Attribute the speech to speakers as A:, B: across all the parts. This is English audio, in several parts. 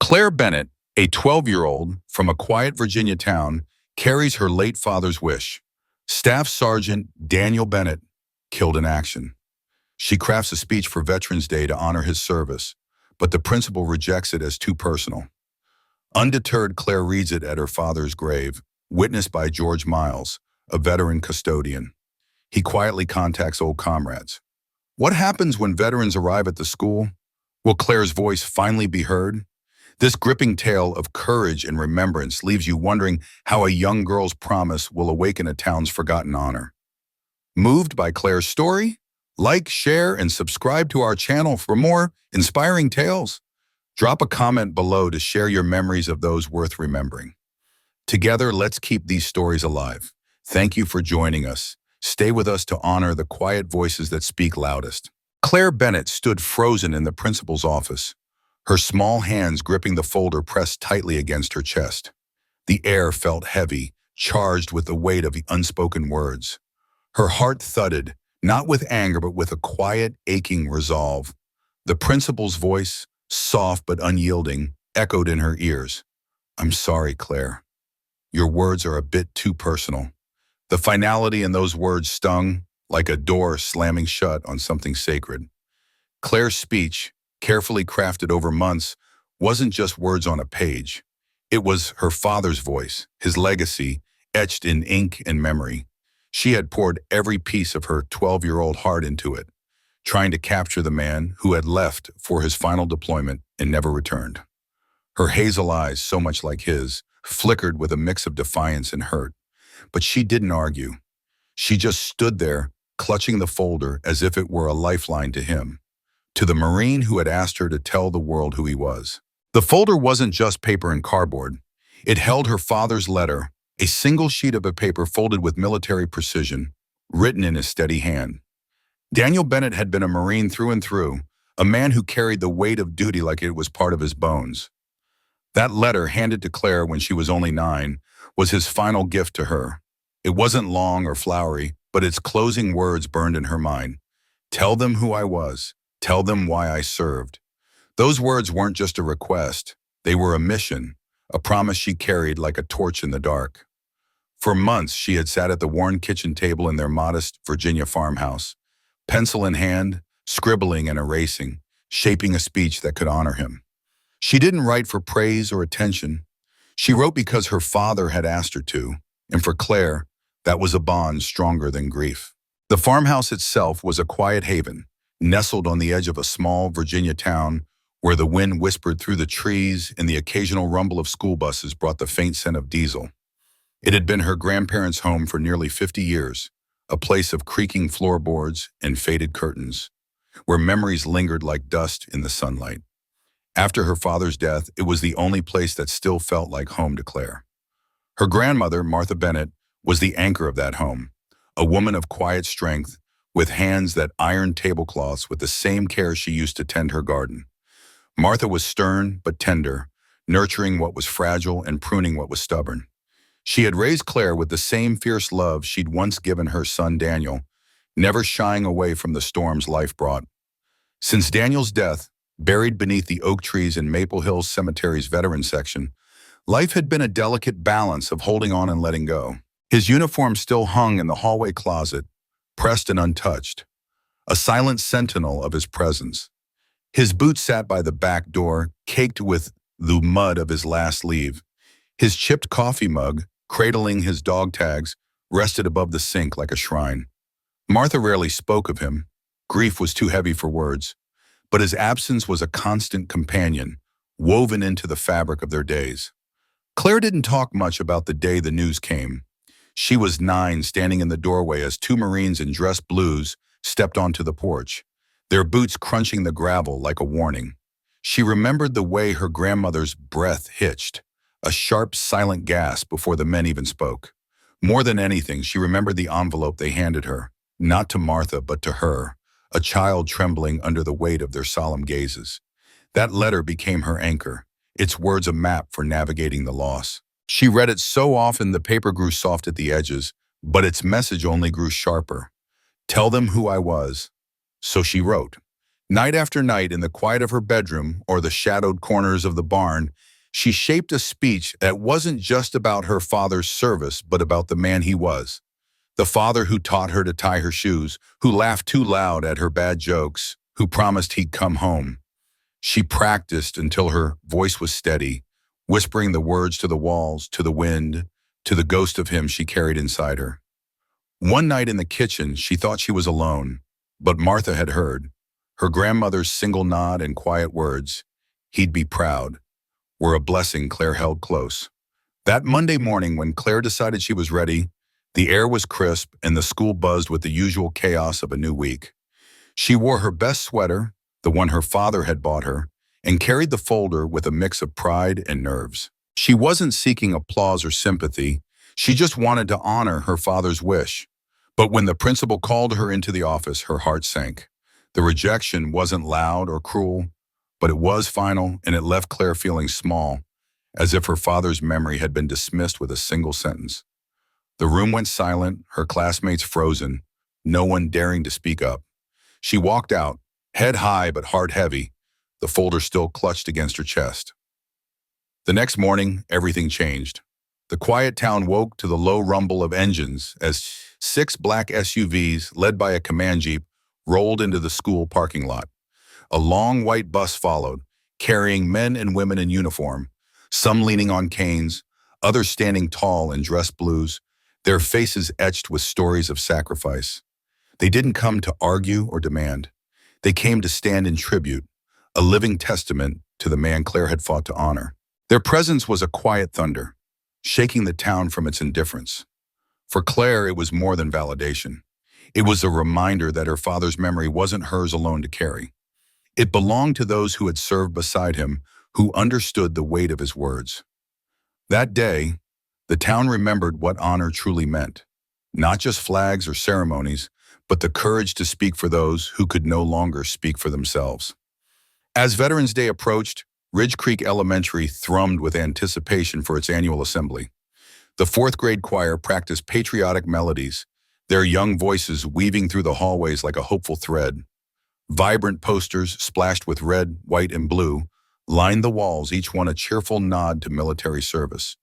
A: Clare Bennett, a 12-year-old from a quiet Virginia town, carries her late father's wish. Staff Sergeant Daniel Bennett, killed in action. She crafts a speech for Veterans Day to honor his service, but the principal rejects it as too personal. Undeterred, Clare reads it at her father's grave, witnessed by George Miles, a veteran custodian. He quietly contacts old comrades. What happens when veterans arrive at the school? Will Clare's voice finally be heard? This gripping tale of courage and remembrance leaves you wondering how a young girl's promise will awaken a town's forgotten honor. Moved by Clare's story? Like, share, and subscribe to our channel for more inspiring tales. Drop a comment below to share your memories of those worth remembering. Together, let's keep these stories alive. Thank you for joining us. Stay with us to honor the quiet voices that speak loudest. Clare Bennett stood frozen in the principal's office, her small hands gripping the folder pressed tightly against her chest. The air felt heavy, charged with the weight of the unspoken words. Her heart thudded, not with anger but with a quiet, aching resolve. The principal's voice, soft but unyielding, echoed in her ears. "I'm sorry, Clare. Your words are a bit too personal." The finality in those words stung, like a door slamming shut on something sacred. Clare's speech, carefully crafted over months, wasn't just words on a page. It was her father's voice, his legacy, etched in ink and memory. She had poured every piece of her 12-year-old heart into it, trying to capture the man who had left for his final deployment and never returned. Her hazel eyes, so much like his, flickered with a mix of defiance and hurt. But she didn't argue. She just stood there, clutching the folder as if it were a lifeline to him, to the Marine who had asked her to tell the world who he was. The folder wasn't just paper and cardboard. It held her father's letter, a single sheet of paper folded with military precision, written in his steady hand. Daniel Bennett had been a Marine through and through, a man who carried the weight of duty like it was part of his bones. That letter, handed to Clare when she was only 9, was his final gift to her. It wasn't long or flowery, but its closing words burned in her mind. "Tell them who I was. Tell them why I served." Those words weren't just a request. They were a mission, a promise she carried like a torch in the dark. For months, she had sat at the worn kitchen table in their modest Virginia farmhouse, pencil in hand, scribbling and erasing, shaping a speech that could honor him. She didn't write for praise or attention. She wrote because her father had asked her to, and for Clare, that was a bond stronger than grief. The farmhouse itself was a quiet haven, nestled on the edge of a small Virginia town where the wind whispered through the trees and the occasional rumble of school buses brought the faint scent of diesel. It had been her grandparents' home for nearly 50 years, a place of creaking floorboards and faded curtains, where memories lingered like dust in the sunlight. After her father's death, it was the only place that still felt like home to Clare. Her grandmother, Martha Bennett, was the anchor of that home, a woman of quiet strength, with hands that ironed tablecloths with the same care she used to tend her garden. Martha was stern but tender, nurturing what was fragile and pruning what was stubborn. She had raised Clare with the same fierce love she'd once given her son Daniel, never shying away from the storms life brought. Since Daniel's death, buried beneath the oak trees in Maple Hill Cemetery's veterans section, life had been a delicate balance of holding on and letting go. His uniform still hung in the hallway closet, pressed and untouched, a silent sentinel of his presence. His boots sat by the back door, caked with the mud of his last leave. His chipped coffee mug, cradling his dog tags, rested above the sink like a shrine. Martha rarely spoke of him. Grief was too heavy for words. But his absence was a constant companion, woven into the fabric of their days. Clare didn't talk much about the day the news came. She was 9, standing in the doorway as 2 Marines in dress blues stepped onto the porch, their boots crunching the gravel like a warning. She remembered the way her grandmother's breath hitched, a sharp, silent gasp before the men even spoke. More than anything, she remembered the envelope they handed her, not to Martha but to her, a child trembling under the weight of their solemn gazes. That letter became her anchor, its words a map for navigating the loss. She read it so often the paper grew soft at the edges, but its message only grew sharper. "Tell them who I was." So she wrote, Night after night, in the quiet of her bedroom or the shadowed corners of the barn, she shaped a speech that wasn't just about her father's service, but about the man he was. The father who taught her to tie her shoes, who laughed too loud at her bad jokes, who promised he'd come home. She practiced until her voice was steady, whispering the words to the walls, to the wind, to the ghost of him she carried inside her. One night in the kitchen, she thought she was alone, but Martha had heard. Her grandmother's single nod and quiet words, "He'd be proud," were a blessing Claire held close. That Monday morning, when Claire decided she was ready, the air was crisp and the school buzzed with the usual chaos of a new week. She wore her best sweater, the one her father had bought her, and carried the folder with a mix of pride and nerves. She wasn't seeking applause or sympathy. She just wanted to honor her father's wish. But when the principal called her into the office, her heart sank. The rejection wasn't loud or cruel, but it was final, and it left Claire feeling small, as if her father's memory had been dismissed with a single sentence. The room went silent, her classmates frozen, no one daring to speak up. She walked out, head high but heart heavy, the folder still clutched against her chest. The next morning, everything changed. The quiet town woke to the low rumble of engines as 6 black SUVs, led by a command jeep, rolled into the school parking lot. A long white bus followed, carrying men and women in uniform, some leaning on canes, others standing tall in dress blues, their faces etched with stories of sacrifice. They didn't come to argue or demand. They came to stand in tribute, a living testament to the man Claire had fought to honor. Their presence was a quiet thunder, shaking the town from its indifference. For Claire, it was more than validation. It was a reminder that her father's memory wasn't hers alone to carry. It belonged to those who had served beside him, who understood the weight of his words. That day, the town remembered what honor truly meant. Not just flags or ceremonies, but the courage to speak for those who could no longer speak for themselves. As Veterans Day approached, Ridge Creek Elementary thrummed with anticipation for its annual assembly. The 4th grade choir practiced patriotic melodies, their young voices weaving through the hallways like a hopeful thread. Vibrant posters, splashed with red, white, and blue, lined the walls, each one a cheerful nod to military service.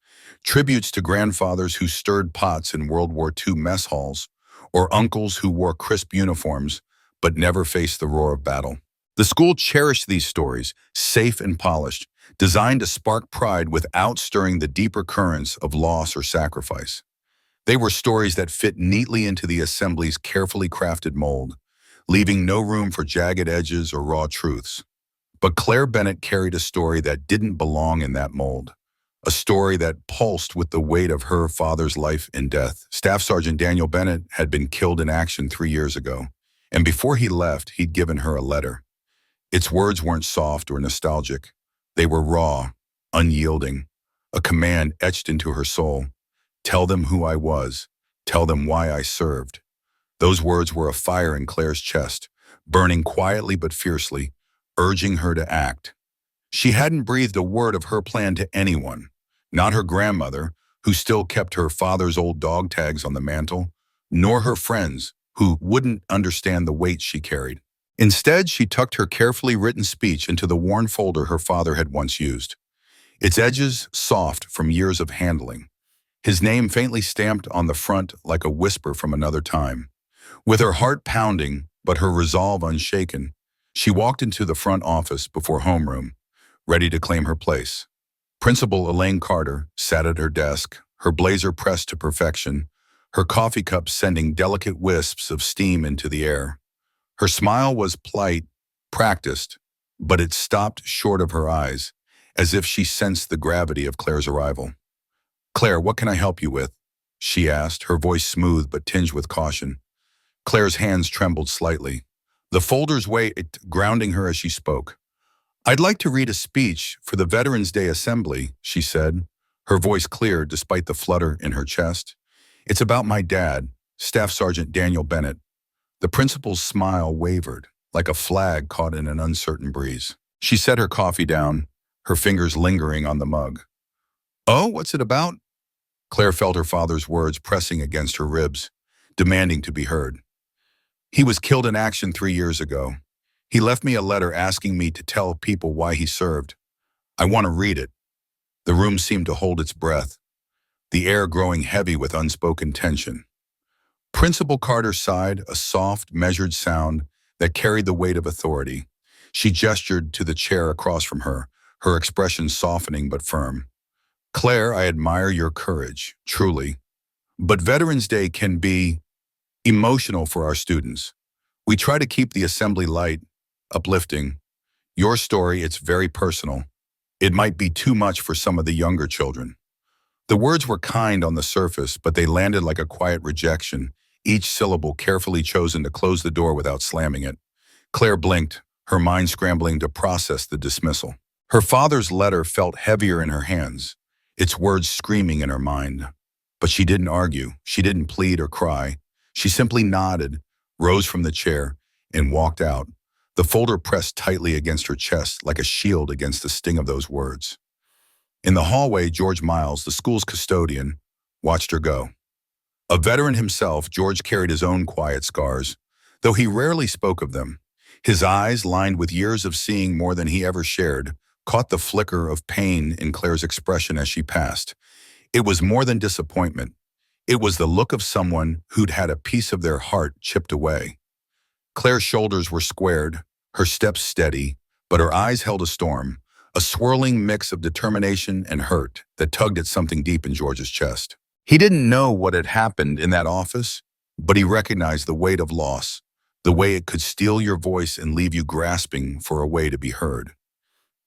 A: Tributes to grandfathers who stirred pots in World War II mess halls, or uncles who wore crisp uniforms but never faced the roar of battle. The school cherished these stories, safe and polished, designed to spark pride without stirring the deeper currents of loss or sacrifice. They were stories that fit neatly into the assembly's carefully crafted mold, leaving no room for jagged edges or raw truths. But Clare Bennett carried a story that didn't belong in that mold. A story that pulsed with the weight of her father's life and death. Staff Sergeant Daniel Bennett had been killed in action 3 years ago, and before he left, he'd given her a letter. Its words weren't soft or nostalgic. They were raw, unyielding, a command etched into her soul. Tell them who I was. Tell them why I served. Those words were a fire in Claire's chest, burning quietly but fiercely, urging her to act. She hadn't breathed a word of her plan to anyone, not her grandmother, who still kept her father's old dog tags on the mantle, nor her friends, who wouldn't understand the weight she carried. Instead, she tucked her carefully written speech into the worn folder her father had once used, its edges soft from years of handling, his name faintly stamped on the front like a whisper from another time. With her heart pounding, but her resolve unshaken, she walked into the front office before homeroom, ready to claim her place. Principal Elaine Carter sat at her desk, her blazer pressed to perfection, her coffee cup sending delicate wisps of steam into the air. Her smile was polite, practiced, but it stopped short of her eyes, as if she sensed the gravity of Claire's arrival. "Claire, what can I help you with?" she asked, her voice smooth but tinged with caution. Claire's hands trembled slightly, the folder's weight grounding her as she spoke. "I'd like to read a speech for the Veterans Day Assembly," she said, her voice clear despite the flutter in her chest. "It's about my dad, Staff Sergeant Daniel Bennett." The principal's smile wavered, like a flag caught in an uncertain breeze. She set her coffee down, her fingers lingering on the mug. "Oh, what's it about?" Claire felt her father's words pressing against her ribs, demanding to be heard. "He was killed in action 3 years ago. He left me a letter asking me to tell people why he served. I want to read it." The room seemed to hold its breath, the air growing heavy with unspoken tension. Principal Carter sighed, a soft, measured sound that carried the weight of authority. She gestured to the chair across from her expression softening but firm. "Claire, I admire your courage, truly. But Veterans Day can be emotional for our students. We try to keep the assembly light, uplifting. Your story, it's very personal. It might be too much for some of the younger children." The words were kind on the surface, but they landed like a quiet rejection, each syllable carefully chosen to close the door without slamming it. Claire blinked, her mind scrambling to process the dismissal. Her father's letter felt heavier in her hands, its words screaming in her mind. But she didn't argue, she didn't plead or cry. She simply nodded, rose from the chair, and walked out, the folder pressed tightly against her chest like a shield against the sting of those words. In the hallway, George Miles, the school's custodian, watched her go. A veteran himself, George carried his own quiet scars, though he rarely spoke of them. His eyes, lined with years of seeing more than he ever shared, caught the flicker of pain in Claire's expression as she passed. It was more than disappointment. It was the look of someone who'd had a piece of their heart chipped away. Claire's shoulders were squared, her steps steady, but her eyes held a storm, a swirling mix of determination and hurt that tugged at something deep in George's chest. He didn't know what had happened in that office, but he recognized the weight of loss, the way it could steal your voice and leave you grasping for a way to be heard.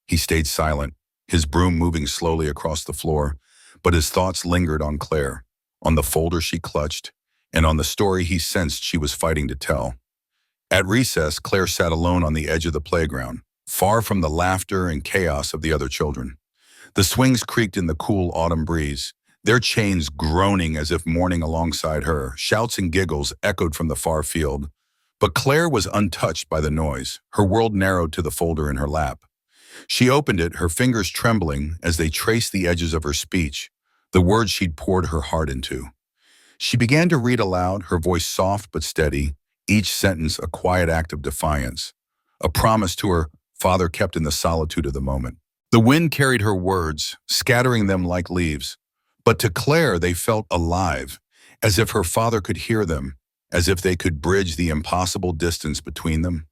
A: He stayed silent, his broom moving slowly across the floor, but his thoughts lingered on Claire, on the folder she clutched, and on the story he sensed she was fighting to tell. At recess, Claire sat alone on the edge of the playground, far from the laughter and chaos of the other children. The swings creaked in the cool autumn breeze, their chains groaning as if mourning alongside her. Shouts and giggles echoed from the far field. But Claire was untouched by the noise, her world narrowed to the folder in her lap. She opened it, her fingers trembling as they traced the edges of her speech, the words she'd poured her heart into. She began to read aloud, her voice soft but steady, each sentence a quiet act of defiance, a promise to her father kept in the solitude of the moment. The wind carried her words, scattering them like leaves, but to Claire they felt alive, as if her father could hear them, as if they could bridge the impossible distance between them.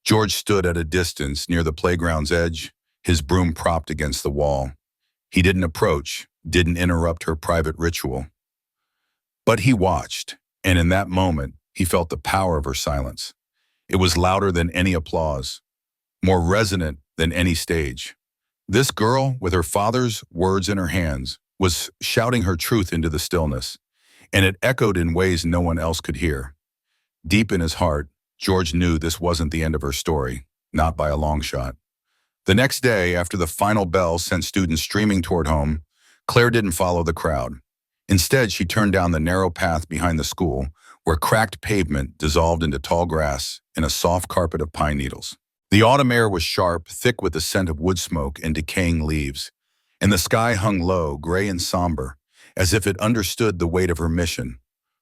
A: George stood at a distance near the playground's edge, his broom propped against the wall. He didn't approach, didn't interrupt her private ritual. But he watched, and in that moment, he felt the power of her silence. It was louder than any applause, more resonant than any stage. This girl, with her father's words in her hands, was shouting her truth into the stillness, and it echoed in ways no one else could hear. Deep in his heart, George knew this wasn't the end of her story, not by a long shot. The next day, after the final bell sent students streaming toward home, Claire didn't follow the crowd. Instead, she turned down the narrow path behind the school, where cracked pavement dissolved into tall grass and a soft carpet of pine needles. The autumn air was sharp, thick with the scent of wood smoke and decaying leaves, and the sky hung low, gray and somber, as if it understood the weight of her mission.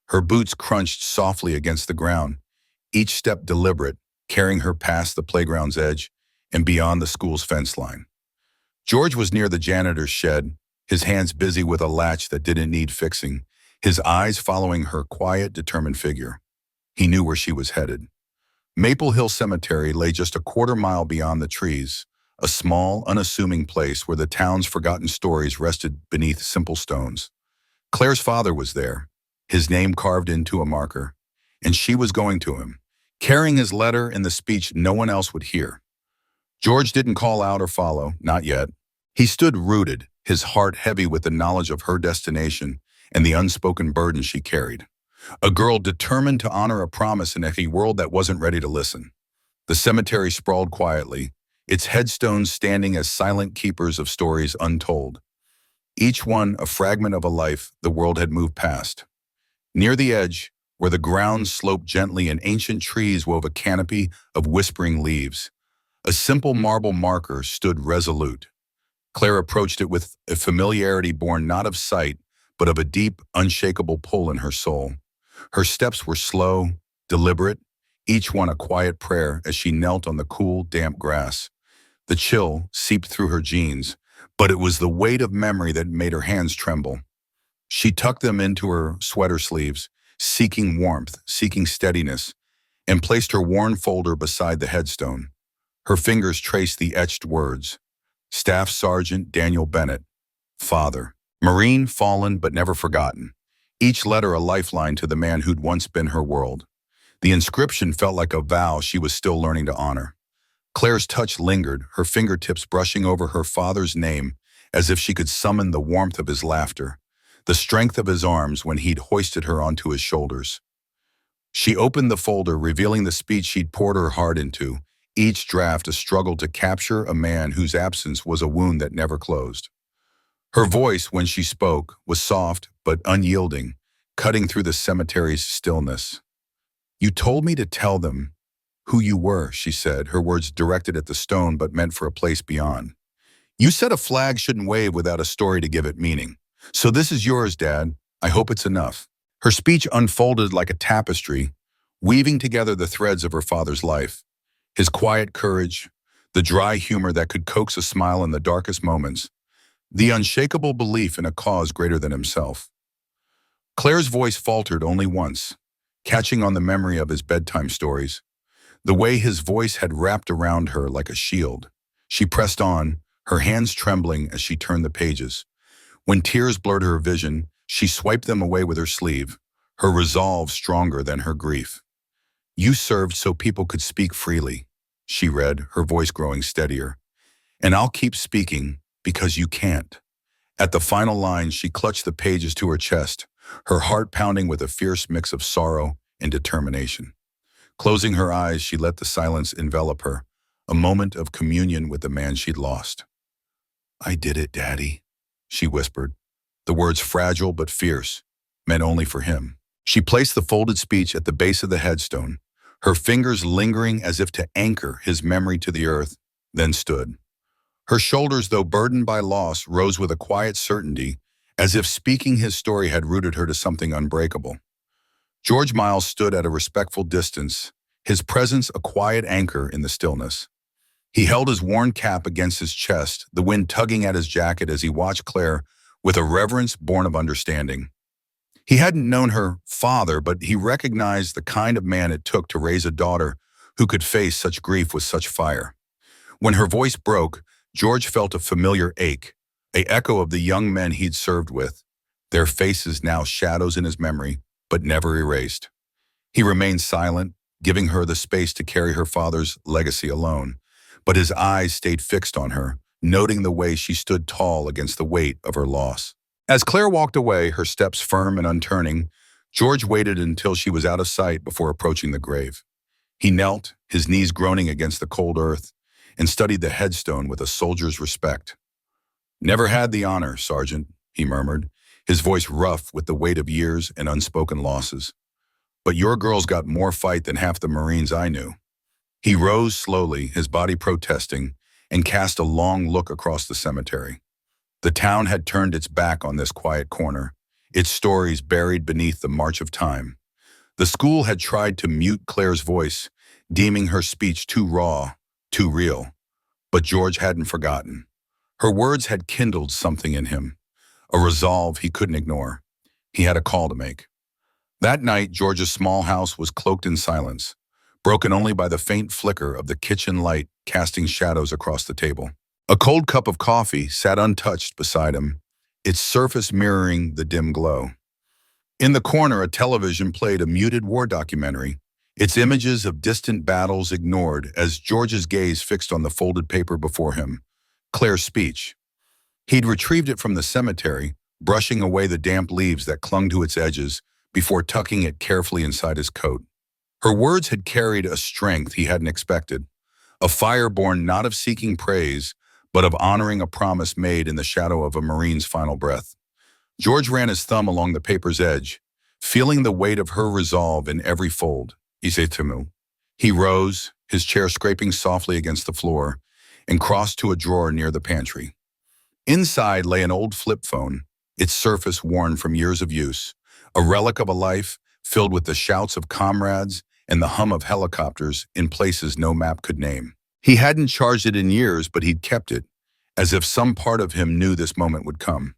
A: Her boots crunched softly against the ground, each step deliberate, carrying her past the playground's edge and beyond the school's fence line. George was near the janitor's shed, his hands busy with a latch that didn't need fixing, his eyes following her quiet, determined figure. He knew where she was headed. Maple Hill Cemetery lay just a quarter-mile beyond the trees, a small, unassuming place where the town's forgotten stories rested beneath simple stones. Claire's father was there, his name carved into a marker, and she was going to him, carrying his letter and the speech no one else would hear. George didn't call out or follow, not yet. He stood rooted, his heart heavy with the knowledge of her destination and the unspoken burden she carried. A girl determined to honor a promise in a world that wasn't ready to listen. The cemetery sprawled quietly, its headstones standing as silent keepers of stories untold, each one a fragment of a life the world had moved past. Near the edge, where the ground sloped gently and ancient trees wove a canopy of whispering leaves, a simple marble marker stood resolute. Claire approached it with a familiarity born not of sight, but of a deep, unshakable pull in her soul. Her steps were slow, deliberate, each one a quiet prayer as she knelt on the cool, damp grass. The chill seeped through her jeans, but it was the weight of memory that made her hands tremble. She tucked them into her sweater sleeves, seeking warmth, seeking steadiness, and placed her worn folder beside the headstone. Her fingers traced the etched words: Staff Sergeant Daniel Bennett, Father. Marine, fallen but never forgotten. Each letter a lifeline to the man who'd once been her world. The inscription felt like a vow she was still learning to honor. Claire's touch lingered, her fingertips brushing over her father's name as if she could summon the warmth of his laughter, the strength of his arms when he'd hoisted her onto his shoulders. She opened the folder, revealing the speech she'd poured her heart into, each draft a struggle to capture a man whose absence was a wound that never closed. Her voice, when she spoke, was soft but unyielding, cutting through the cemetery's stillness. "You told me to tell them who you were," she said, her words directed at the stone but meant for a place beyond. "You said a flag shouldn't wave without a story to give it meaning. So this is yours, Dad. I hope it's enough." Her speech unfolded like a tapestry, weaving together the threads of her father's life. His quiet courage, the dry humor that could coax a smile in the darkest moments, the unshakable belief in a cause greater than himself. Claire's voice faltered only once, catching on the memory of his bedtime stories, the way his voice had wrapped around her like a shield. She pressed on, her hands trembling as she turned the pages. When tears blurred her vision, she swiped them away with her sleeve, her resolve stronger than her grief. "You served so people could speak freely," she read, her voice growing steadier. "And I'll keep speaking because you can't." At the final line, she clutched the pages to her chest, her heart pounding with a fierce mix of sorrow and determination. Closing her eyes, she let the silence envelop her, a moment of communion with the man she'd lost. "I did it, Daddy," she whispered, the words fragile but fierce, meant only for him. She placed the folded speech at the base of the headstone, her fingers lingering as if to anchor his memory to the earth, then stood. Her shoulders, though burdened by loss, rose with a quiet certainty, as if speaking his story had rooted her to something unbreakable. George Miles stood at a respectful distance, his presence a quiet anchor in the stillness. He held his worn cap against his chest, the wind tugging at his jacket as he watched Claire with a reverence born of understanding. He hadn't known her father, but he recognized the kind of man it took to raise a daughter who could face such grief with such fire. When her voice broke, George felt a familiar ache, an echo of the young men he'd served with, their faces now shadows in his memory, but never erased. He remained silent, giving her the space to carry her father's legacy alone, but his eyes stayed fixed on her, noting the way she stood tall against the weight of her loss. As Claire walked away, her steps firm and unturning, George waited until she was out of sight before approaching the grave. He knelt, his knees groaning against the cold earth, and studied the headstone with a soldier's respect. "Never had the honor, Sergeant," he murmured, his voice rough with the weight of years and unspoken losses. "But your girl's got more fight than half the Marines I knew." He rose slowly, his body protesting, and cast a long look across the cemetery. The town had turned its back on this quiet corner, its stories buried beneath the march of time. The school had tried to mute Claire's voice, deeming her speech too raw, too real. But George hadn't forgotten. Her words had kindled something in him, a resolve he couldn't ignore. He had a call to make. That night, George's small house was cloaked in silence, broken only by the faint flicker of the kitchen light casting shadows across the table. A cold cup of coffee sat untouched beside him, its surface mirroring the dim glow. In the corner, a television played a muted war documentary, its images of distant battles ignored as George's gaze fixed on the folded paper before him, Claire's speech. He'd retrieved it from the cemetery, brushing away the damp leaves that clung to its edges before tucking it carefully inside his coat. Her words had carried a strength he hadn't expected, a fire born not of seeking praise, but of honoring a promise made in the shadow of a Marine's final breath. George ran his thumb along the paper's edge, feeling the weight of her resolve in every fold. He rose, his chair scraping softly against the floor, and crossed to a drawer near the pantry. Inside lay an old flip phone, its surface worn from years of use, a relic of a life filled with the shouts of comrades and the hum of helicopters in places no map could name. He hadn't charged it in years, but he'd kept it, as if some part of him knew this moment would come.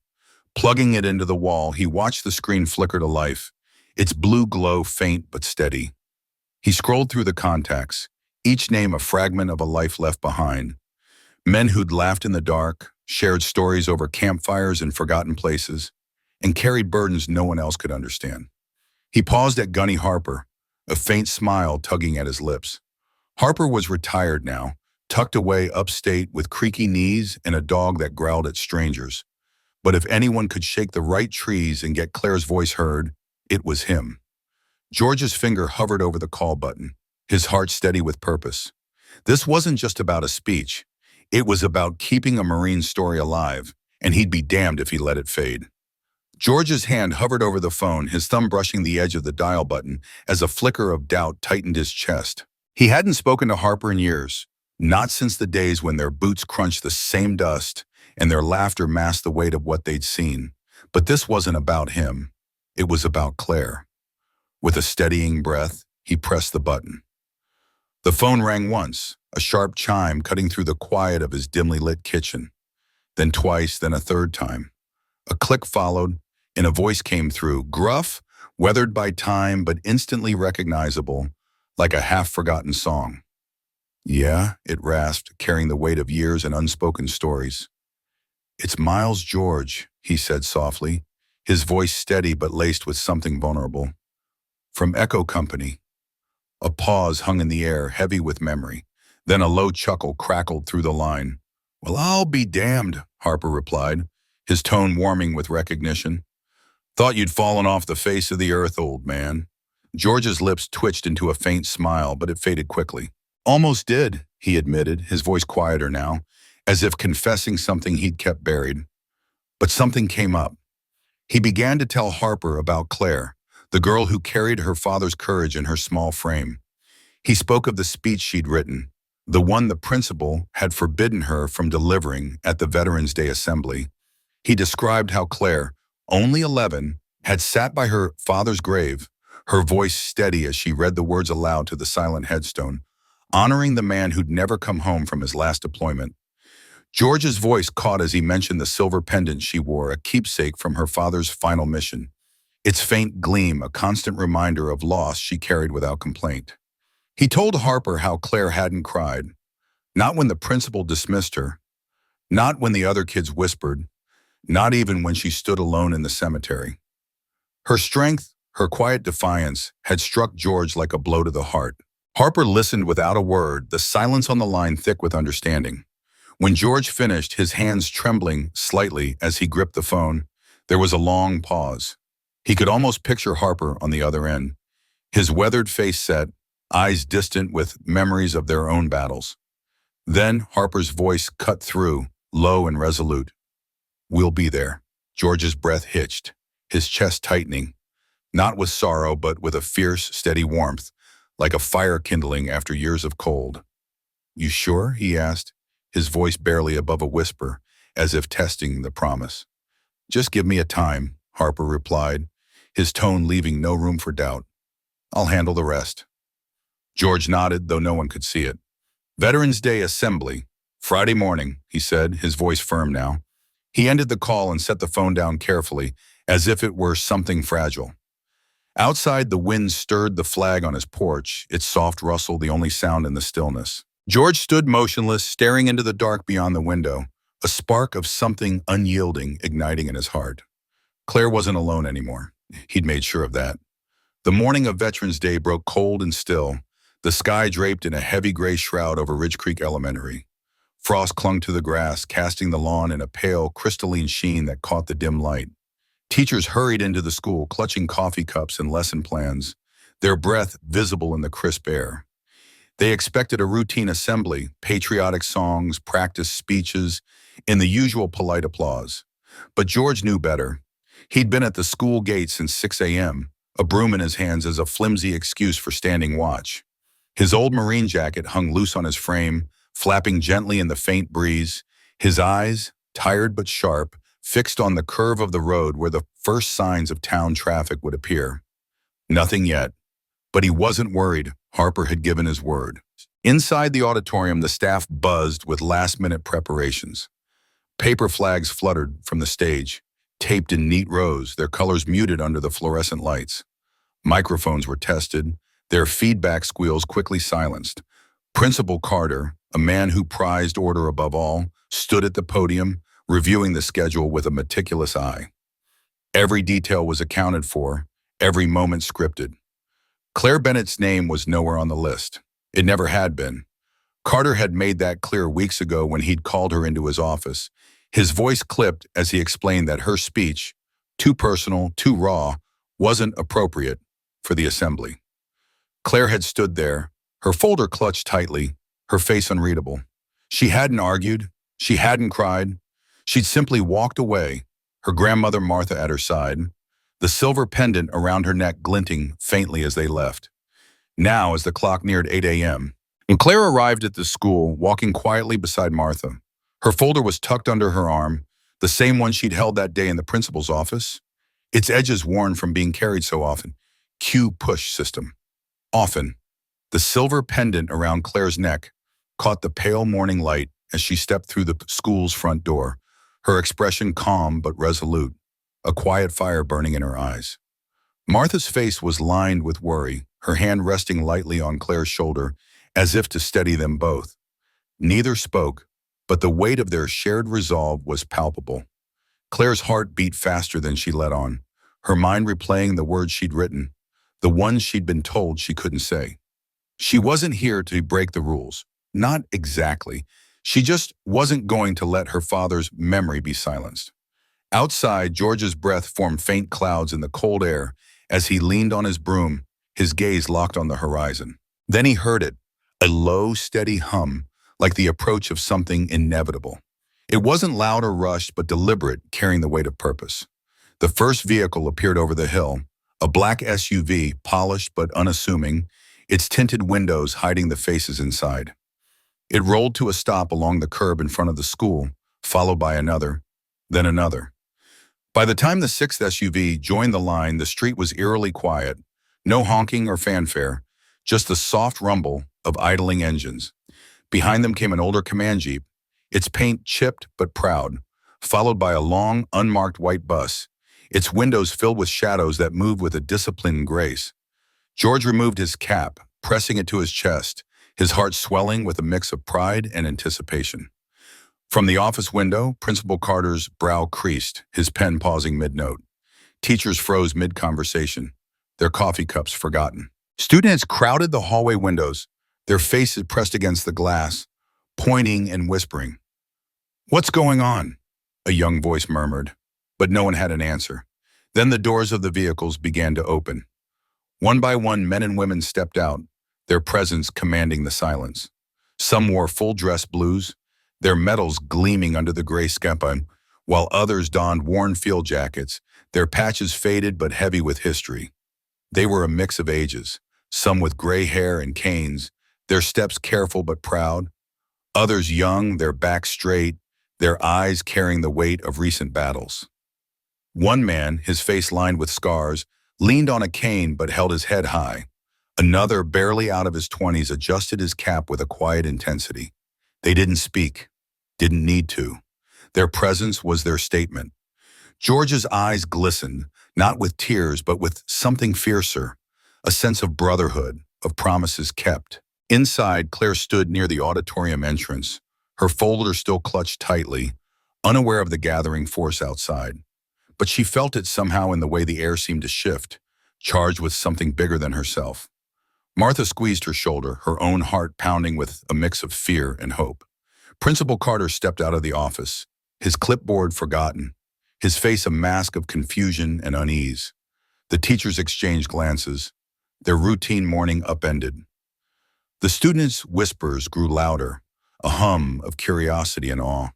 A: Plugging it into the wall, he watched the screen flicker to life, its blue glow faint but steady. He scrolled through the contacts, each name a fragment of a life left behind. Men who'd laughed in the dark, shared stories over campfires in forgotten places, and carried burdens no one else could understand. He paused at Gunny Harper, a faint smile tugging at his lips. Harper was retired now, tucked away upstate with creaky knees and a dog that growled at strangers. But if anyone could shake the right trees and get Claire's voice heard, it was him. George's finger hovered over the call button, his heart steady with purpose. This wasn't just about a speech. It was about keeping a Marine story alive, and he'd be damned if he let it fade. George's hand hovered over the phone, his thumb brushing the edge of the dial button as a flicker of doubt tightened his chest. He hadn't spoken to Harper in years, not since the days when their boots crunched the same dust and their laughter masked the weight of what they'd seen. But this wasn't about him. It was about Claire. With a steadying breath, he pressed the button. The phone rang once, a sharp chime cutting through the quiet of his dimly lit kitchen. Then twice, then a third time. A click followed, and a voice came through, gruff, weathered by time, but instantly recognizable, like a half-forgotten song. Yeah, it rasped, carrying the weight of years and unspoken stories. "It's Miles George," he said softly, his voice steady but laced with something vulnerable. "From Echo Company." A pause hung in the air, heavy with memory. Then a low chuckle crackled through the line. "Well, I'll be damned," Harper replied, his tone warming with recognition. "Thought you'd fallen off the face of the earth, old man." George's lips twitched into a faint smile, but it faded quickly. "Almost did," he admitted, his voice quieter now, as if confessing something he'd kept buried. But something came up. He began to tell Harper about Claire, the girl who carried her father's courage in her small frame. He spoke of the speech she'd written, the one the principal had forbidden her from delivering at the Veterans Day assembly. He described how Claire, only 11, had sat by her father's grave, her voice steady as she read the words aloud to the silent headstone, honoring the man who'd never come home from his last deployment. George's voice caught as he mentioned the silver pendant she wore, a keepsake from her father's final mission. Its faint gleam, a constant reminder of loss she carried without complaint. He told Harper how Claire hadn't cried, not when the principal dismissed her, not when the other kids whispered, not even when she stood alone in the cemetery. Her strength, her quiet defiance, had struck George like a blow to the heart. Harper listened without a word, the silence on the line thick with understanding. When George finished, his hands trembling slightly as he gripped the phone, there was a long pause. He could almost picture Harper on the other end, his weathered face set, eyes distant with memories of their own battles. Then Harper's voice cut through, low and resolute. "We'll be there." George's breath hitched, his chest tightening, not with sorrow but with a fierce, steady warmth, like a fire kindling after years of cold. "You sure?" he asked, his voice barely above a whisper, as if testing the promise. "Just give me a time," Harper replied, his tone leaving no room for doubt. "I'll handle the rest." George nodded, though no one could see it. "Veterans Day Assembly, Friday morning," he said, his voice firm now. He ended the call and set the phone down carefully, as if it were something fragile. Outside, the wind stirred the flag on his porch, its soft rustle the only sound in the stillness. George stood motionless, staring into the dark beyond the window, a spark of something unyielding igniting in his heart. Claire wasn't alone anymore. He'd made sure of that. The morning of Veterans Day broke cold and still, the sky draped in a heavy gray shroud over Ridge Creek Elementary. Frost clung to the grass, casting the lawn in a pale, crystalline sheen that caught the dim light. Teachers hurried into the school, clutching coffee cups and lesson plans, their breath visible in the crisp air. They expected a routine assembly, patriotic songs, practiced speeches, and the usual polite applause. But George knew better. He'd been at the school gate since 6 a.m., a broom in his hands as a flimsy excuse for standing watch. His old Marine jacket hung loose on his frame, flapping gently in the faint breeze, his eyes, tired but sharp, fixed on the curve of the road where the first signs of town traffic would appear. Nothing yet. But he wasn't worried. Harper had given his word. Inside the auditorium, the staff buzzed with last-minute preparations. Paper flags fluttered from the stage, taped in neat rows, their colors muted under the fluorescent lights. Microphones were tested, their feedback squeals quickly silenced. Principal Carter, a man who prized order above all, stood at the podium, reviewing the schedule with a meticulous eye. Every detail was accounted for, every moment scripted. Clare Bennett's name was nowhere on the list. It never had been. Carter had made that clear weeks ago when he'd called her into his office. His voice clipped as he explained that her speech, too personal, too raw, wasn't appropriate for the assembly. Clare had stood there, her folder clutched tightly, her face unreadable. She hadn't argued, she hadn't cried. She'd simply walked away, her grandmother Martha at her side, the silver pendant around her neck glinting faintly as they left. Now, as the clock neared 8 a.m., and Claire arrived at the school, walking quietly beside Martha. Her folder was tucked under her arm, the same one she'd held that day in the principal's office, its edges worn from being carried so often. Cue push system. Often, the silver pendant around Claire's neck caught the pale morning light as she stepped through the school's front door, her expression calm but resolute, a quiet fire burning in her eyes. Martha's face was lined with worry, her hand resting lightly on Claire's shoulder, as if to steady them both. Neither spoke, but the weight of their shared resolve was palpable. Claire's heart beat faster than she let on, her mind replaying the words she'd written, the ones she'd been told she couldn't say. She wasn't here to break the rules. Not exactly. She just wasn't going to let her father's memory be silenced. Outside, George's breath formed faint clouds in the cold air as he leaned on his broom, his gaze locked on the horizon. Then he heard it, a low, steady hum, like the approach of something inevitable. It wasn't loud or rushed, but deliberate, carrying the weight of purpose. The first vehicle appeared over the hill, a black SUV, polished but unassuming, its tinted windows hiding the faces inside. It rolled to a stop along the curb in front of the school, followed by another, then another. By the time the sixth SUV joined the line, the street was eerily quiet. No honking or fanfare, just the soft rumble of idling engines. Behind them came an older command jeep, its paint chipped but proud, followed by a long, unmarked white bus, its windows filled with shadows that moved with a disciplined grace. George removed his cap, pressing it to his chest, his heart swelling with a mix of pride and anticipation. From the office window, Principal Carter's brow creased, his pen pausing mid-note. Teachers froze mid-conversation, their coffee cups forgotten. Students crowded the hallway windows, their faces pressed against the glass, pointing and whispering. "What's going on?" a young voice murmured, but no one had an answer. Then the doors of the vehicles began to open. One by one, men and women stepped out, their presence commanding the silence. Some wore full-dress blues, their medals gleaming under the gray skepa, while others donned worn field jackets, their patches faded but heavy with history. They were a mix of ages, some with gray hair and canes, their steps careful but proud, others young, their backs straight, their eyes carrying the weight of recent battles. One man, his face lined with scars, leaned on a cane but held his head high. Another, barely out of his 20s, adjusted his cap with a quiet intensity. They didn't speak, didn't need to. Their presence was their statement. George's eyes glistened, not with tears, but with something fiercer, a sense of brotherhood, of promises kept. Inside, Claire stood near the auditorium entrance, her folder still clutched tightly, unaware of the gathering force outside. But she felt it somehow in the way the air seemed to shift, charged with something bigger than herself. Martha squeezed her shoulder, her own heart pounding with a mix of fear and hope. Principal Carter stepped out of the office, his clipboard forgotten, his face a mask of confusion and unease. The teachers exchanged glances, their routine morning upended. The students' whispers grew louder, a hum of curiosity and awe.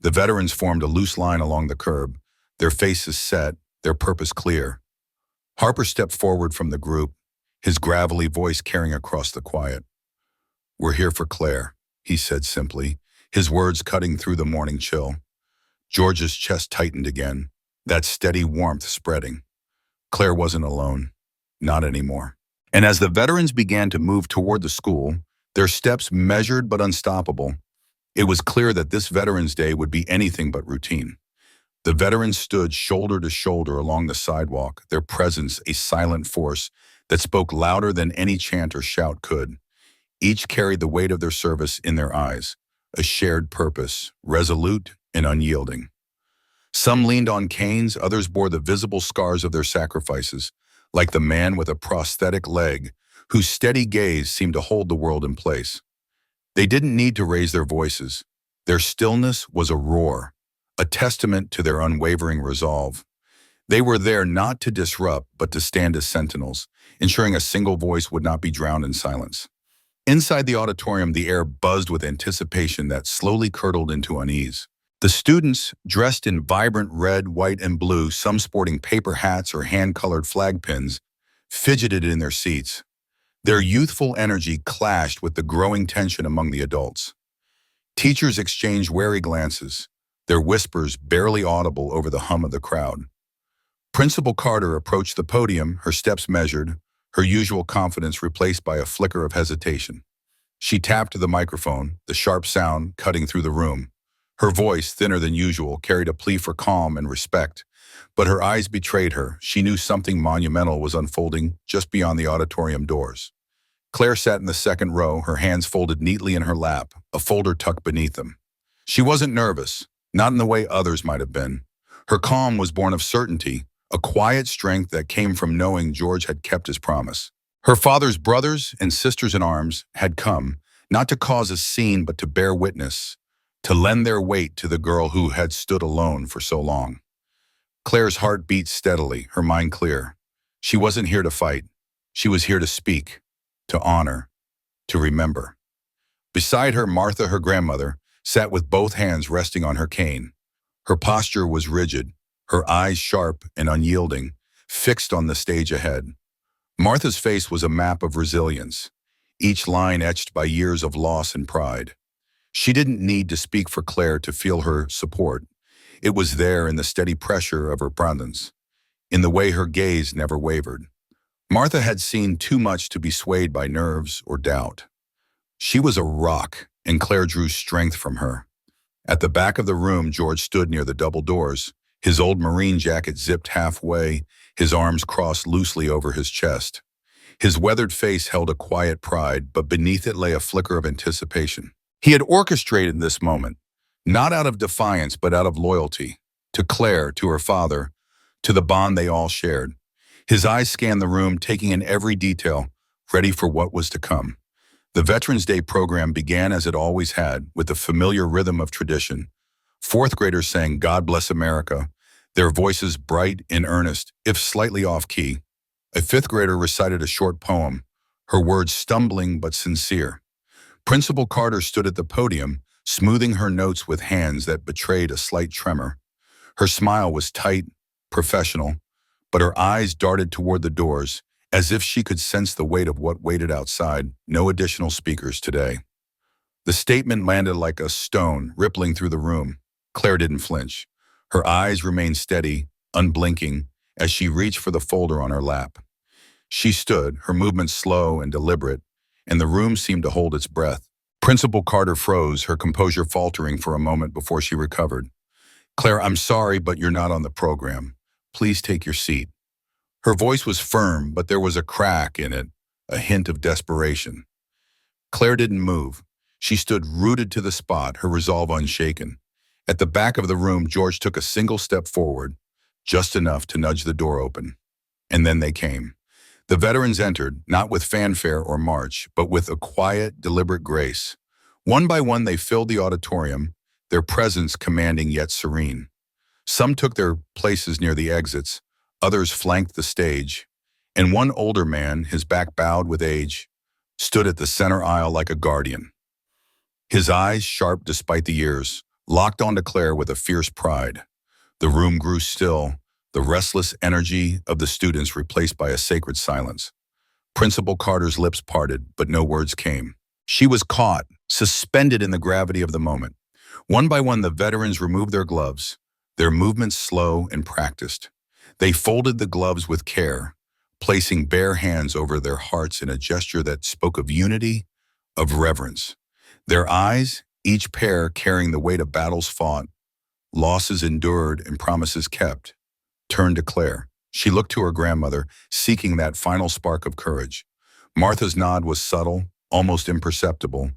A: The veterans formed a loose line along the curb, their faces set, their purpose clear. Harper stepped forward from the group, his gravelly voice carrying across the quiet. "We're here for Claire," he said simply, his words cutting through the morning chill. George's chest tightened again, that steady warmth spreading. Claire wasn't alone. Not anymore. And as the veterans began to move toward the school, their steps measured but unstoppable, it was clear that this Veterans Day would be anything but routine. The veterans stood shoulder to shoulder along the sidewalk, their presence a silent force that spoke louder than any chant or shout could. Each carried the weight of their service in their eyes, a shared purpose, resolute and unyielding. Some leaned on canes, others bore the visible scars of their sacrifices, like the man with a prosthetic leg, whose steady gaze seemed to hold the world in place. They didn't need to raise their voices. Their stillness was a roar, a testament to their unwavering resolve. They were there not to disrupt, but to stand as sentinels, ensuring a single voice would not be drowned in silence. Inside the auditorium, the air buzzed with anticipation that slowly curdled into unease. The students, dressed in vibrant red, white, and blue, some sporting paper hats or hand-colored flag pins, fidgeted in their seats. Their youthful energy clashed with the growing tension among the adults. Teachers exchanged wary glances, their whispers barely audible over the hum of the crowd. Principal Carter approached the podium, her steps measured, her usual confidence replaced by a flicker of hesitation. She tapped the microphone, the sharp sound cutting through the room. Her voice, thinner than usual, carried a plea for calm and respect, but her eyes betrayed her. She knew something monumental was unfolding just beyond the auditorium doors. Claire sat in the second row, her hands folded neatly in her lap, a folder tucked beneath them. She wasn't nervous, not in the way others might have been. Her calm was born of certainty, a quiet strength that came from knowing George had kept his promise. Her father's brothers and sisters in arms had come, not to cause a scene but to bear witness, to lend their weight to the girl who had stood alone for so long. Claire's heart beat steadily, her mind clear. She wasn't here to fight. She was here to speak, to honor, to remember. Beside her, Martha, her grandmother, sat with both hands resting on her cane. Her posture was rigid, her eyes sharp and unyielding, fixed on the stage ahead. Martha's face was a map of resilience, each line etched by years of loss and pride. She didn't need to speak for Claire to feel her support. It was there in the steady pressure of her presence, in the way her gaze never wavered. Martha had seen too much to be swayed by nerves or doubt. She was a rock, and Claire drew strength from her. At the back of the room, George stood near the double doors, his old Marine jacket zipped halfway, his arms crossed loosely over his chest. His weathered face held a quiet pride, but beneath it lay a flicker of anticipation. He had orchestrated this moment, not out of defiance, but out of loyalty, to Claire, to her father, to the bond they all shared. His eyes scanned the room, taking in every detail, ready for what was to come. The Veterans Day program began as it always had, with the familiar rhythm of tradition. Fourth graders sang "God Bless America," their voices bright and earnest, if slightly off-key. A fifth grader recited a short poem, her words stumbling but sincere. Principal Carter stood at the podium, smoothing her notes with hands that betrayed a slight tremor. Her smile was tight, professional, but her eyes darted toward the doors, as if she could sense the weight of what waited outside. No additional speakers today. The statement landed like a stone, rippling through the room. Claire didn't flinch. Her eyes remained steady, unblinking, as she reached for the folder on her lap. She stood, her movements slow and deliberate, and the room seemed to hold its breath. Principal Carter froze, her composure faltering for a moment before she recovered. "Claire, I'm sorry, but you're not on the program. Please take your seat." Her voice was firm, but there was a crack in it, a hint of desperation. Claire didn't move. She stood rooted to the spot, her resolve unshaken. At the back of the room, George took a single step forward, just enough to nudge the door open. And then they came. The veterans entered, not with fanfare or march, but with a quiet, deliberate grace. One by one, they filled the auditorium, their presence commanding yet serene. Some took their places near the exits, others flanked the stage, and one older man, his back bowed with age, stood at the center aisle like a guardian. His eyes, sharp despite the years, locked onto Claire with a fierce pride. The room grew still, the restless energy of the students replaced by a sacred silence. Principal Carter's lips parted, but no words came. She was caught, suspended in the gravity of the moment. One by one, the veterans removed their gloves, their movements slow and practiced. They folded the gloves with care, placing bare hands over their hearts in a gesture that spoke of unity, of reverence. Their eyes, each pair carrying the weight of battles fought, losses endured, and promises kept, turned to Claire. She looked to her grandmother, seeking that final spark of courage. Martha's nod was subtle, almost imperceptible,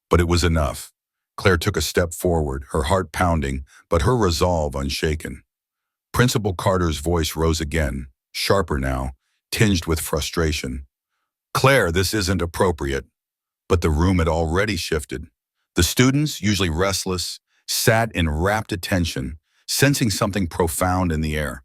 A: but it was enough. Claire took a step forward, her heart pounding, but her resolve unshaken. Principal Carter's voice rose again, sharper now, tinged with frustration. "Claire, this isn't appropriate." But the room had already shifted. The students, usually restless, sat in rapt attention, sensing something profound in the air.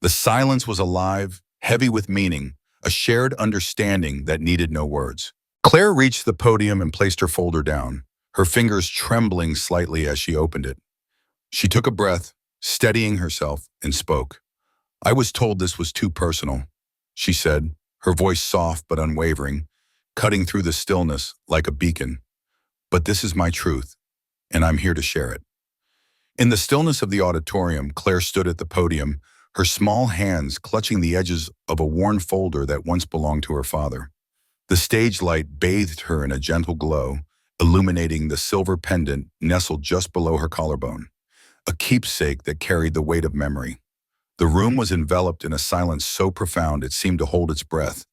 A: The silence was alive, heavy with meaning, a shared understanding that needed no words. Claire reached the podium and placed her folder down, her fingers trembling slightly as she opened it. She took a breath, steadying herself, and spoke. "I was told this was too personal," she said, her voice soft but unwavering, cutting through the stillness like a beacon. "But this is my truth, and I'm here to share it." In the stillness of the auditorium, Claire stood at the podium, her small hands clutching the edges of a worn folder that once belonged to her father. The stage light bathed her in a gentle glow, illuminating the silver pendant nestled just below her collarbone, a keepsake that carried the weight of memory. The room was enveloped in a silence so profound it seemed to hold its breath,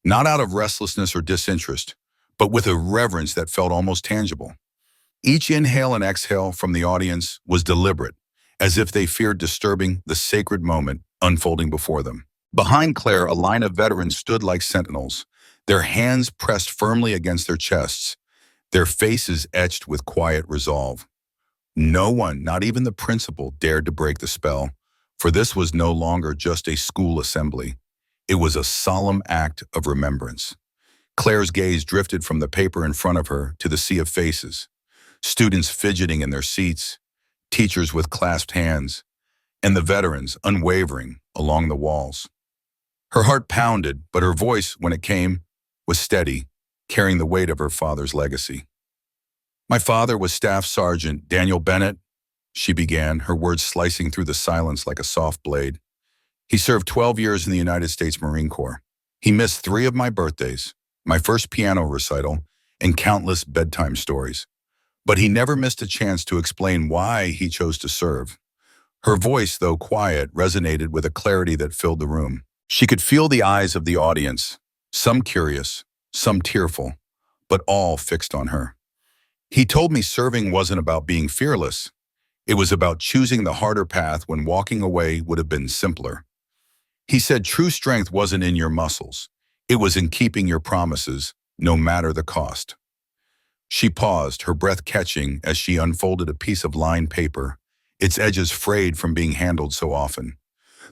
A: not out of restlessness or disinterest, but with a reverence that felt almost tangible. Each inhale and exhale from the audience was deliberate, as if they feared disturbing the sacred moment unfolding before them. Behind Claire, a line of veterans stood like sentinels, their hands pressed firmly against their chests, their faces etched with quiet resolve. No one, not even the principal, dared to break the spell, for this was no longer just a school assembly. It was a solemn act of remembrance. Claire's gaze drifted from the paper in front of her to the sea of faces, students fidgeting in their seats, teachers with clasped hands, and the veterans unwavering along the walls. Her heart pounded, but her voice, when it came, was steady, carrying the weight of her father's legacy. "My father was Staff Sergeant Daniel Bennett," she began, her words slicing through the silence like a soft blade. "He served 12 years in the United States Marine Corps. He missed 3 of my birthdays, my first piano recital, and countless bedtime stories. But he never missed a chance to explain why he chose to serve." Her voice, though quiet, resonated with a clarity that filled the room. She could feel the eyes of the audience, some curious, some tearful, but all fixed on her. "He told me serving wasn't about being fearless. It was about choosing the harder path when walking away would have been simpler. He said true strength wasn't in your muscles. It was in keeping your promises, no matter the cost." She paused, her breath catching as she unfolded a piece of lined paper, its edges frayed from being handled so often.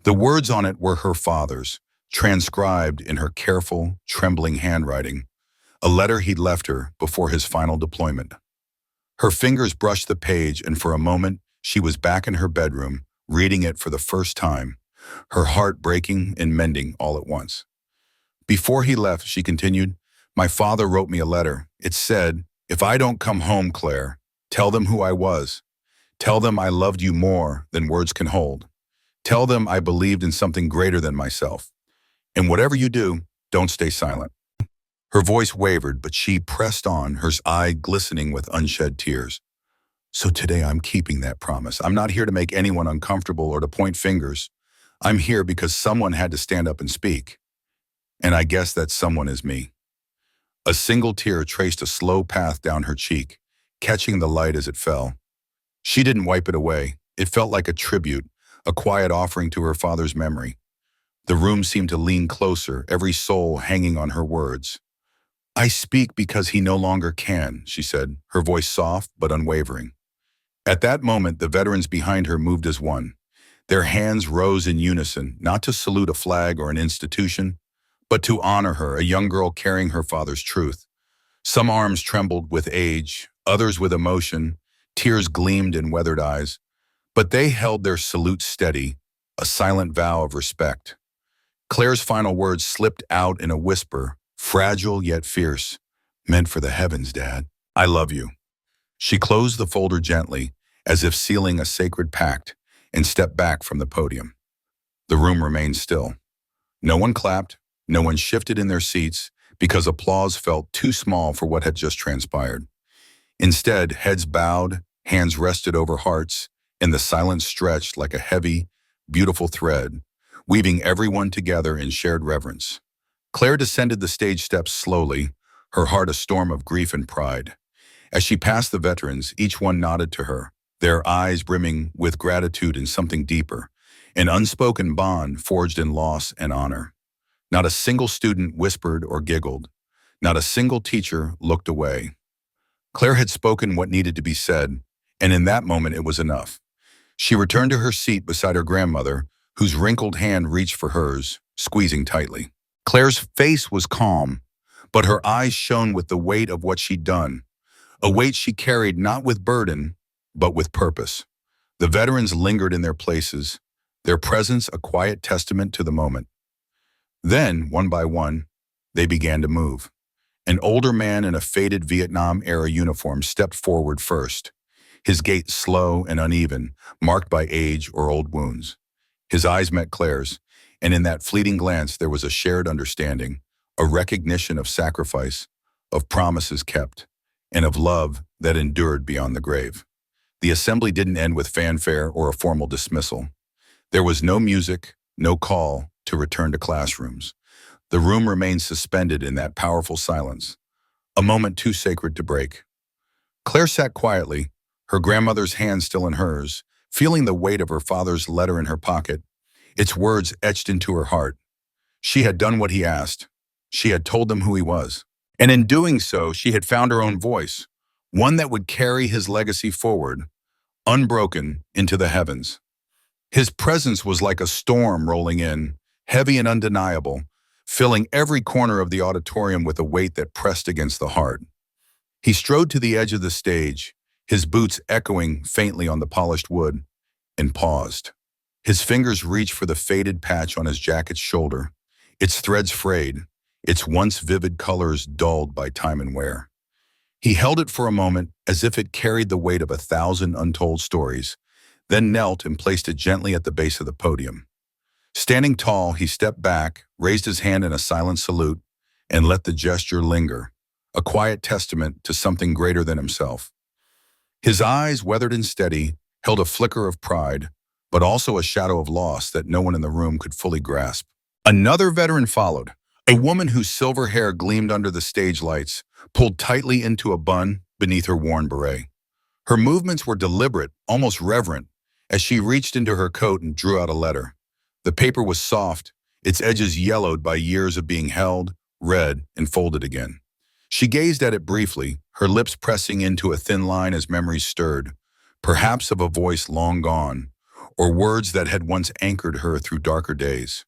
A: The words on it were her father's, transcribed in her careful, trembling handwriting, a letter he'd left her before his final deployment. Her fingers brushed the page, and for a moment, she was back in her bedroom, reading it for the first time, her heart breaking and mending all at once. "Before he left," she continued, "my father wrote me a letter. It said, 'If I don't come home, Claire, tell them who I was. Tell them I loved you more than words can hold. Tell them I believed in something greater than myself. And whatever you do, don't stay silent.'" Her voice wavered, but she pressed on, her eye glistening with unshed tears. "So today I'm keeping that promise. I'm not here to make anyone uncomfortable or to point fingers. I'm here because someone had to stand up and speak. And I guess that someone is me." A single tear traced a slow path down her cheek, catching the light as it fell. She didn't wipe it away. It felt like a tribute, a quiet offering to her father's memory. The room seemed to lean closer, every soul hanging on her words. "I speak because he no longer can," she said, her voice soft but unwavering. At that moment, the veterans behind her moved as one. Their hands rose in unison, not to salute a flag or an institution, but to honor her, a young girl carrying her father's truth. Some arms trembled with age, others with emotion, tears gleamed in weathered eyes, but they held their salute steady, a silent vow of respect. Claire's final words slipped out in a whisper, fragile yet fierce. "Meant for the heavens, Dad. I love you." She closed the folder gently, as if sealing a sacred pact, and stepped back from the podium. The room remained still. No one clapped, No one shifted in their seats because applause felt too small for what had just transpired. Instead, heads bowed, hands rested over hearts, and the silence stretched like a heavy, beautiful thread, weaving everyone together in shared reverence. Claire descended the stage steps slowly, her heart a storm of grief and pride. As she passed the veterans, each one nodded to her, their eyes brimming with gratitude and something deeper, an unspoken bond forged in loss and honor. Not a single student whispered or giggled. Not a single teacher looked away. Claire had spoken what needed to be said, and in that moment it was enough. She returned to her seat beside her grandmother, whose wrinkled hand reached for hers, squeezing tightly. Claire's face was calm, but her eyes shone with the weight of what she'd done, a weight she carried not with burden, but with purpose. The veterans lingered in their places, their presence a quiet testament to the moment. Then, one by one, they began to move. An older man in a faded Vietnam-era uniform stepped forward first, his gait slow and uneven, marked by age or old wounds. His eyes met Claire's, and in that fleeting glance there was a shared understanding, a recognition of sacrifice, of promises kept, and of love that endured beyond the grave. The assembly didn't end with fanfare or a formal dismissal. There was no music, no call to return to classrooms. The room remained suspended in that powerful silence, a moment too sacred to break. Claire sat quietly, her grandmother's hand still in hers, feeling the weight of her father's letter in her pocket, its words etched into her heart. She had done what he asked. She had told them who he was. And in doing so, she had found her own voice, one that would carry his legacy forward, unbroken, into the heavens. His presence was like a storm rolling in, heavy and undeniable, filling every corner of the auditorium with a weight that pressed against the heart. He strode to the edge of the stage, his boots echoing faintly on the polished wood, and paused. His fingers reached for the faded patch on his jacket's shoulder, its threads frayed, its once vivid colors dulled by time and wear. He held it for a moment as if it carried the weight of 1,000 untold stories, then knelt and placed it gently at the base of the podium. Standing tall, he stepped back, raised his hand in a silent salute, and let the gesture linger, a quiet testament to something greater than himself. His eyes, weathered and steady, held a flicker of pride, but also a shadow of loss that no one in the room could fully grasp. Another veteran followed, a woman whose silver hair gleamed under the stage lights, pulled tightly into a bun beneath her worn beret. Her movements were deliberate, almost reverent, as she reached into her coat and drew out a letter. The paper was soft, its edges yellowed by years of being held, read, and folded again. She gazed at it briefly, her lips pressing into a thin line as memories stirred, perhaps of a voice long gone, or words that had once anchored her through darker days.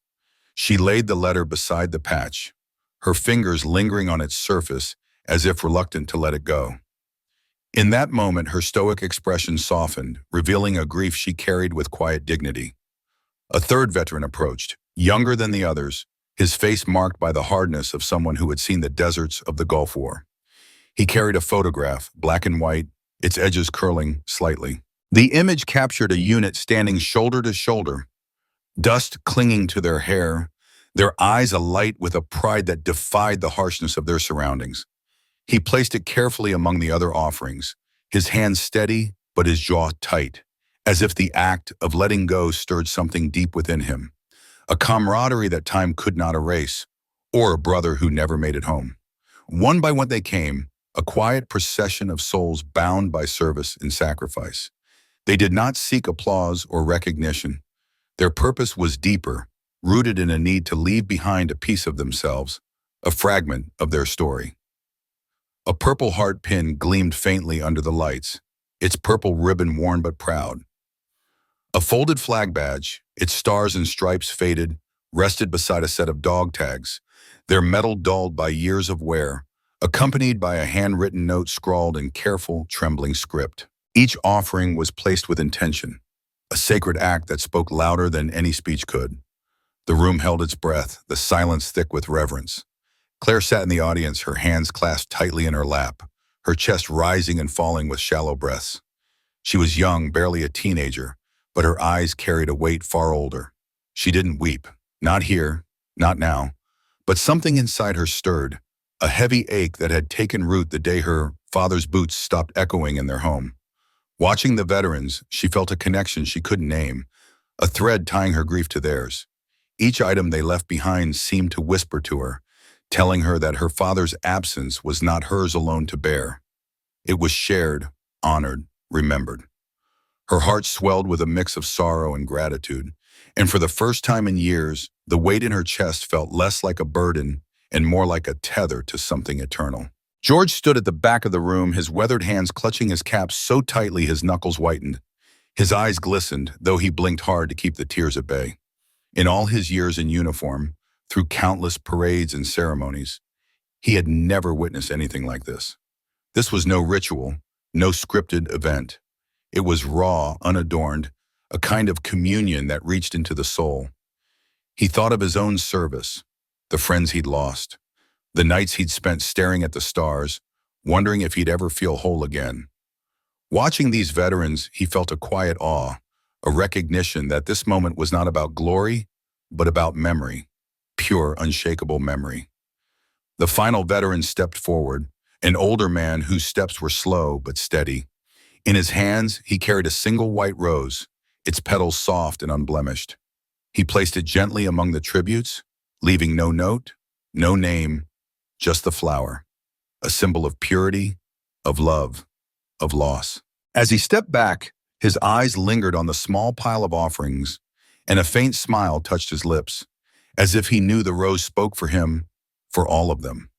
A: She laid the letter beside the patch, her fingers lingering on its surface as if reluctant to let it go. In that moment, her stoic expression softened, revealing a grief she carried with quiet dignity. A third veteran approached, younger than the others, his face marked by the hardness of someone who had seen the deserts of the Gulf War. He carried a photograph, black and white, its edges curling slightly. The image captured a unit standing shoulder to shoulder, dust clinging to their hair, their eyes alight with a pride that defied the harshness of their surroundings. He placed it carefully among the other offerings, his hands steady but his jaw tight, as if the act of letting go stirred something deep within him, a camaraderie that time could not erase, or a brother who never made it home. One by one they came, a quiet procession of souls bound by service and sacrifice. They did not seek applause or recognition. Their purpose was deeper, rooted in a need to leave behind a piece of themselves, a fragment of their story. A purple heart pin gleamed faintly under the lights, its purple ribbon worn but proud. A folded flag badge, its stars and stripes faded, rested beside a set of dog tags, their metal dulled by years of wear, accompanied by a handwritten note scrawled in careful, trembling script. Each offering was placed with intention, a sacred act that spoke louder than any speech could. The room held its breath, the silence thick with reverence. Claire sat in the audience, her hands clasped tightly in her lap, her chest rising and falling with shallow breaths. She was young, barely a teenager, but her eyes carried a weight far older. She didn't weep, not here, not now, But something inside her stirred, a heavy ache that had taken root the day her father's boots stopped echoing in their home. Watching the veterans, she felt a connection she couldn't name, a thread tying her grief to theirs. Each item they left behind seemed to whisper to her, telling her that her father's absence was not hers alone to bear. It was shared, honored, remembered. Her heart swelled with a mix of sorrow and gratitude, and for the first time in years, the weight in her chest felt less like a burden and more like a tether to something eternal. George stood at the back of the room, his weathered hands clutching his cap so tightly his knuckles whitened. His eyes glistened, though he blinked hard to keep the tears at bay. In all his years in uniform, through countless parades and ceremonies, he had never witnessed anything like this. This was no ritual, no scripted event. It was raw, unadorned, a kind of communion that reached into the soul. He thought of his own service, the friends he'd lost, the nights he'd spent staring at the stars, wondering if he'd ever feel whole again. Watching these veterans, he felt a quiet awe, a recognition that this moment was not about glory, but about memory, pure, unshakable memory. The final veteran stepped forward, an older man whose steps were slow but steady. In his hands, he carried a single white rose, its petals soft and unblemished. He placed it gently among the tributes, leaving no note, no name, just the flower, a symbol of purity, of love, of loss. As he stepped back, his eyes lingered on the small pile of offerings, and a faint smile touched his lips, as if he knew the rose spoke for him, for all of them.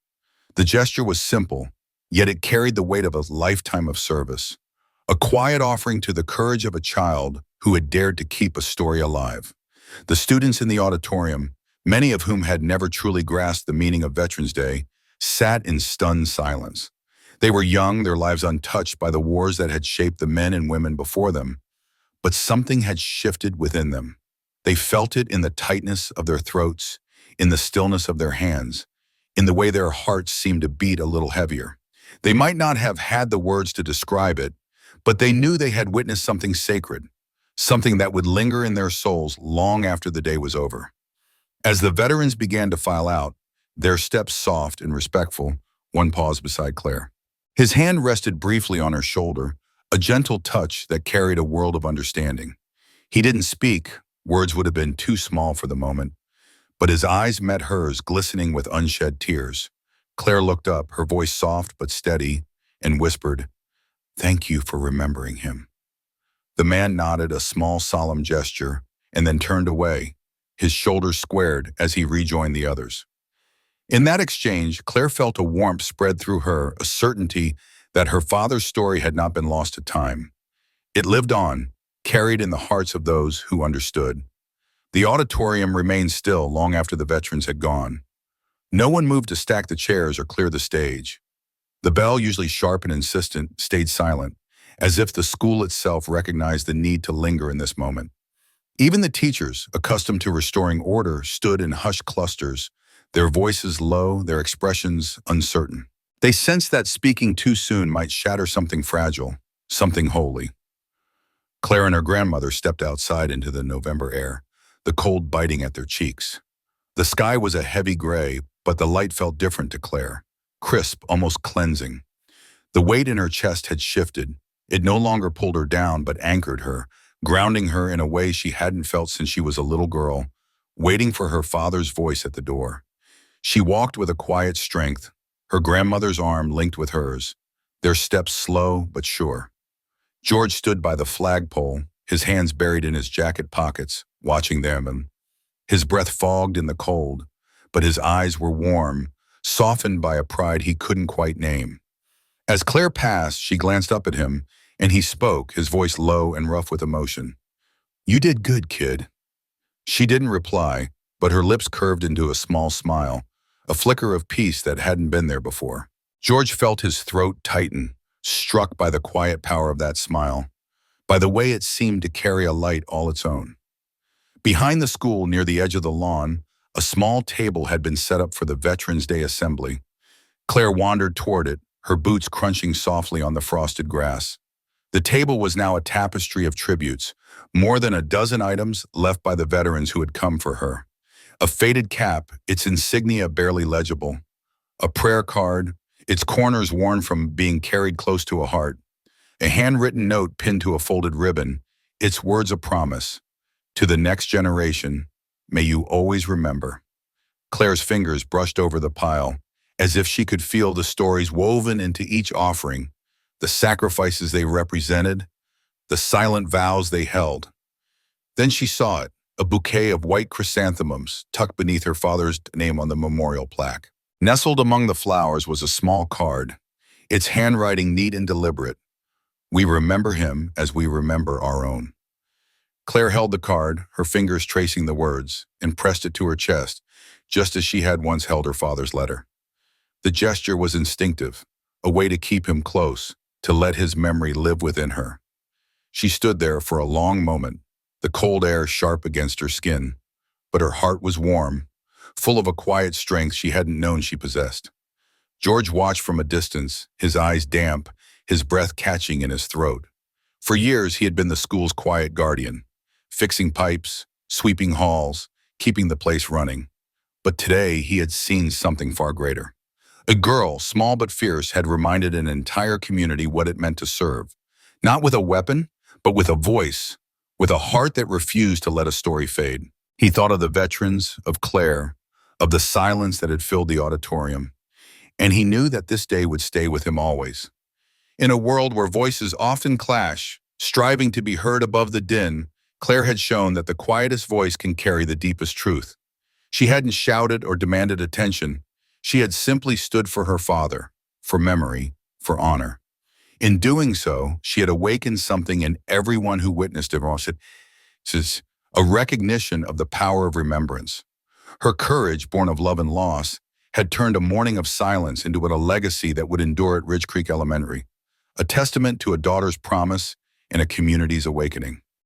A: The gesture was simple, yet it carried the weight of a lifetime of service, a quiet offering to the courage of a child who had dared to keep a story alive. The students in the auditorium, many of whom had never truly grasped the meaning of Veterans Day, sat in stunned silence. They were young, their lives untouched by the wars that had shaped the men and women before them, but something had shifted within them. They felt it in the tightness of their throats, in the stillness of their hands, in the way their hearts seemed to beat a little heavier. They might not have had the words to describe it, but they knew they had witnessed something sacred, something that would linger in their souls long after the day was over. As the veterans began to file out, their steps soft and respectful, one paused beside Claire. His hand rested briefly on her shoulder, a gentle touch that carried a world of understanding. He didn't speak, words would have been too small for the moment, but his eyes met hers, glistening with unshed tears. Claire looked up, her voice soft but steady, and whispered, "Thank you for remembering him." The man nodded, a small, solemn gesture, and then turned away, his shoulders squared as he rejoined the others. In that exchange, Claire felt a warmth spread through her, a certainty that her father's story had not been lost to time. It lived on, carried in the hearts of those who understood. The auditorium remained still long after the veterans had gone. No one moved to stack the chairs or clear the stage. The bell, usually sharp and insistent, stayed silent, as if the school itself recognized the need to linger in this moment. Even the teachers, accustomed to restoring order, stood in hushed clusters, their voices low, their expressions uncertain. They sensed that speaking too soon might shatter something fragile, something holy. Claire and her grandmother stepped outside into the November air, the cold biting at their cheeks. The sky was a heavy gray, but the light felt different to Claire, crisp, almost cleansing. The weight in her chest had shifted. It no longer pulled her down, but anchored her, grounding her in a way she hadn't felt since she was a little girl, waiting for her father's voice at the door. She walked with a quiet strength, her grandmother's arm linked with hers, their steps slow but sure. George stood by the flagpole, his hands buried in his jacket pockets, watching them, and his breath fogged in the cold, but his eyes were warm, softened by a pride he couldn't quite name. As Claire passed, she glanced up at him, and he spoke, his voice low and rough with emotion. "You did good, kid." She didn't reply, but her lips curved into a small smile, a flicker of peace that hadn't been there before. George felt his throat tighten, struck by the quiet power of that smile, by the way it seemed to carry a light all its own. Behind the school, near the edge of the lawn, a small table had been set up for the Veterans Day assembly. Claire wandered toward it, her boots crunching softly on the frosted grass. The table was now a tapestry of tributes, more than a dozen items left by the veterans who had come for her. A faded cap, its insignia barely legible. A prayer card, its corners worn from being carried close to a heart. A handwritten note pinned to a folded ribbon, its words a promise. To the next generation, may you always remember. Claire's fingers brushed over the pile, as if she could feel the stories woven into each offering, the sacrifices they represented, the silent vows they held. Then she saw it, a bouquet of white chrysanthemums tucked beneath her father's name on the memorial plaque. Nestled among the flowers was a small card, its handwriting neat and deliberate. We remember him as we remember our own. Claire held the card, her fingers tracing the words, and pressed it to her chest, just as she had once held her father's letter. The gesture was instinctive, a way to keep him close, to let his memory live within her. She stood there for a long moment, the cold air sharp against her skin, but her heart was warm, full of a quiet strength she hadn't known she possessed. George watched from a distance, his eyes damp, his breath catching in his throat. For years, he had been the school's quiet guardian, fixing pipes, sweeping halls, keeping the place running. But today, he had seen something far greater. A girl, small but fierce, had reminded an entire community what it meant to serve, not with a weapon, but with a voice, with a heart that refused to let a story fade. He thought of the veterans, of Claire, of the silence that had filled the auditorium, and he knew that this day would stay with him always. In a world where voices often clash, striving to be heard above the din, Claire had shown that the quietest voice can carry the deepest truth. She hadn't shouted or demanded attention. She had simply stood for her father, for memory, for honor. In doing so, she had awakened something in everyone who witnessed it. It's a recognition of the power of remembrance. Her courage, born of love and loss, had turned a morning of silence into a legacy that would endure at Ridge Creek Elementary, a testament to a daughter's promise and a community's awakening.